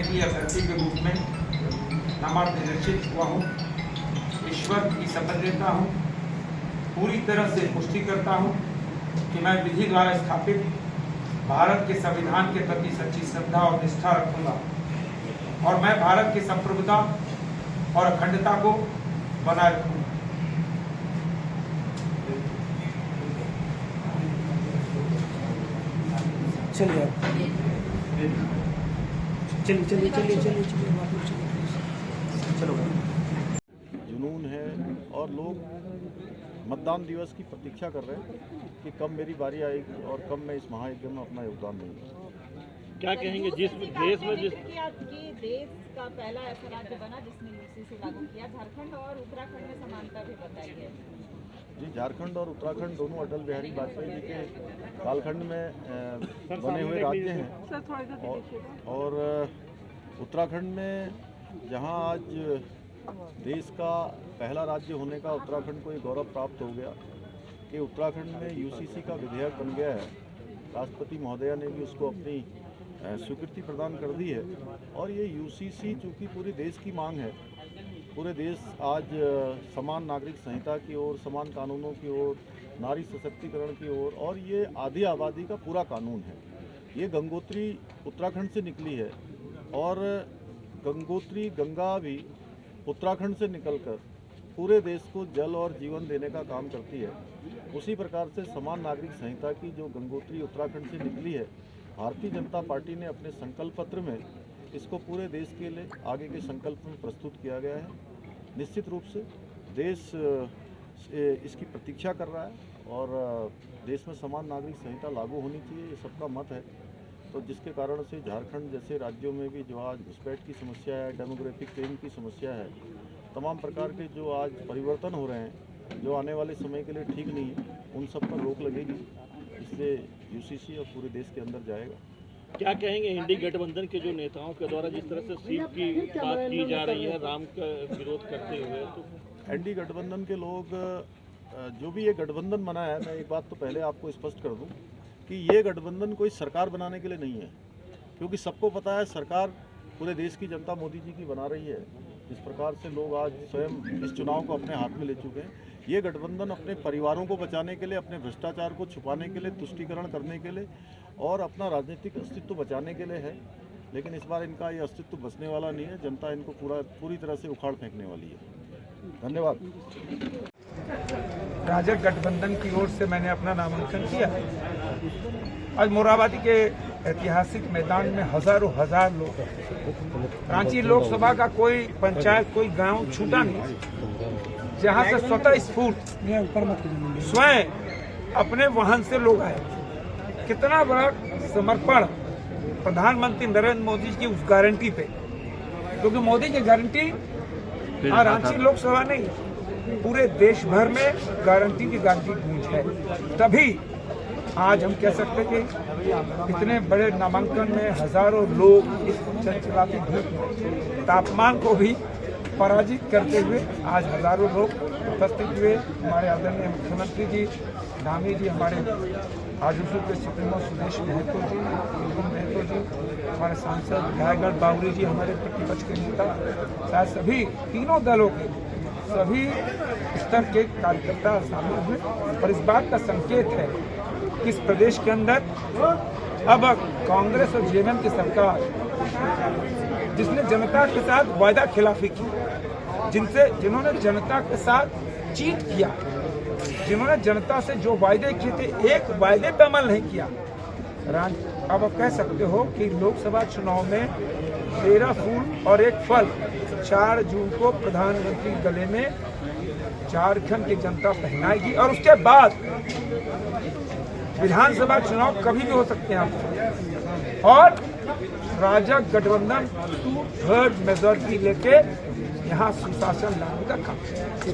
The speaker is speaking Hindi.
की अभ्यर्थी के रूप में नामनिर्देशित हुआ हूँ। ईश्वर की शपथ लेता हूँ, पूरी तरह से पुष्टि करता हूँ कि मैं विधि द्वारा स्थापित भारत के संविधान के प्रति सच्ची श्रद्धा और निष्ठा रखूंगा और मैं भारत की संप्रभुता और अखंडता को बनाए रखूंगा। चलिए चलिए चलिए चलिए चलो। जुनून है और लोग मतदान दिवस की प्रतीक्षा कर रहे हैं कि कब मेरी बारी आएगी और कब मैं इस महायज्ञ में अपना योगदान दूंगा। क्या कहेंगे जिस देश में जिस देश का पहला ऐसा राज्य बना जिसने यूसीसी लागू किया, झारखंड और उत्तराखंड में समानता भी बताई है। जी, झारखंड और उत्तराखंड दोनों अटल बिहारी वाजपेयी जी के कालखंड में बने हुए राज्य हैं और उत्तराखंड में जहां आज देश का पहला राज्य होने का उत्तराखंड को ये गौरव प्राप्त हो गया कि उत्तराखंड में यूसीसी का विधेयक बन गया है। राष्ट्रपति महोदया ने भी उसको अपनी स्वीकृति प्रदान कर दी है और ये यूसीसी चूँकि पूरे देश की मांग है, पूरे देश आज समान नागरिक संहिता की ओर, समान कानूनों की ओर, नारी सशक्तिकरण की ओर, और ये आधी आबादी का पूरा कानून है। ये गंगोत्री उत्तराखंड से निकली है और गंगोत्री गंगा भी उत्तराखंड से निकलकर पूरे देश को जल और जीवन देने का काम करती है। उसी प्रकार से समान नागरिक संहिता की जो गंगोत्री उत्तराखंड से निकली है, भारतीय जनता पार्टी ने अपने संकल्प पत्र में इसको पूरे देश के लिए आगे के संकल्प में प्रस्तुत किया गया है। निश्चित रूप से देश इसकी प्रतीक्षा कर रहा है और देश में समान नागरिक संहिता लागू होनी चाहिए, ये सबका मत है। तो जिसके कारण से झारखंड जैसे राज्यों में भी जो आज घुसपैठ की समस्या है, डेमोग्राफिक चेंज की समस्या है, तमाम प्रकार के जो आज परिवर्तन हो रहे हैं जो आने वाले समय के लिए ठीक नहीं है, उन सब पर रोक लगेगी। इसलिए यूसीसी और पूरे देश के अंदर जाएगा। क्या कहेंगे इंडी गठबंधन के जो नेताओं के द्वारा जिस तरह से सीट की बात की जा रही है राम का विरोध करते हुए, तो एनडी गठबंधन के लोग जो भी ये गठबंधन बना है, मैं एक बात तो पहले आपको स्पष्ट कर दूं कि ये गठबंधन कोई सरकार बनाने के लिए नहीं है, क्योंकि सबको पता है सरकार पूरे देश की जनता मोदी जी की बना रही है। जिस प्रकार से लोग आज स्वयं इस चुनाव को अपने हाथ में ले चुके हैं, ये गठबंधन अपने परिवारों को बचाने के लिए, अपने भ्रष्टाचार को छुपाने के लिए, तुष्टीकरण करने के लिए और अपना राजनीतिक अस्तित्व बचाने के लिए है। लेकिन इस बार इनका ये अस्तित्व बचने वाला नहीं है, जनता इनको पूरी तरह से उखाड़ फेंकने वाली है। धन्यवाद। राजग गठबंधन की ओर से मैंने अपना नामांकन किया। आज मोराबादी के ऐतिहासिक मैदान में हजारों हजार लोग, रांची लोकसभा का कोई पंचायत, कोई गांव छूटा नहीं, जहां से स्वतः स्फूर्त स्वयं अपने वाहन से लोग आए। कितना बड़ा समर्पण प्रधानमंत्री नरेंद्र मोदी की उस गारंटी पे, क्योंकि मोदी की गारंटी रांची लोकसभा नहीं, पूरे देश भर में गारंटी की गारंटी गूंज है। तभी आज हम कह सकते कि इतने बड़े नामांकन में हजारों लोग इस चलचलाती धूप तापमान को भी पराजित करते हुए आज हजारों लोग उपस्थित हुए। हमारे आदरणीय मुख्यमंत्री जी, धामी जी, हमारे आजसू के सुप्रीमो सुदेश महतो जी, महतो जी, हमारे सांसद विधायकगढ़ बावरी जी, हमारे प्रतिपक्ष के नेता, शायद सभी तीनों दलों के सभी स्तर के कार्यकर्ता शामिल हुए और इस बात का संकेत है कि इस प्रदेश के अंदर अब कांग्रेस और जेएमएम की सरकार, जिसने जनता के साथ वायदा खिलाफी की, जिन्होंने जनता के साथ चीट किया, जिन्होंने जनता से जो वायदे किए थे एक वायदे पे अमल नहीं किया, अब आप कह सकते हो कि लोकसभा चुनाव में 13 फूल और एक फल 4 जून को प्रधानमंत्री गले में झारखंड की जनता पहनाएगी और उसके बाद विधानसभा चुनाव कभी भी हो सकते हैं और राजग गठबंधन 2/3 मेजॉरिटी लेके यहाँ सुशासन लाने का काम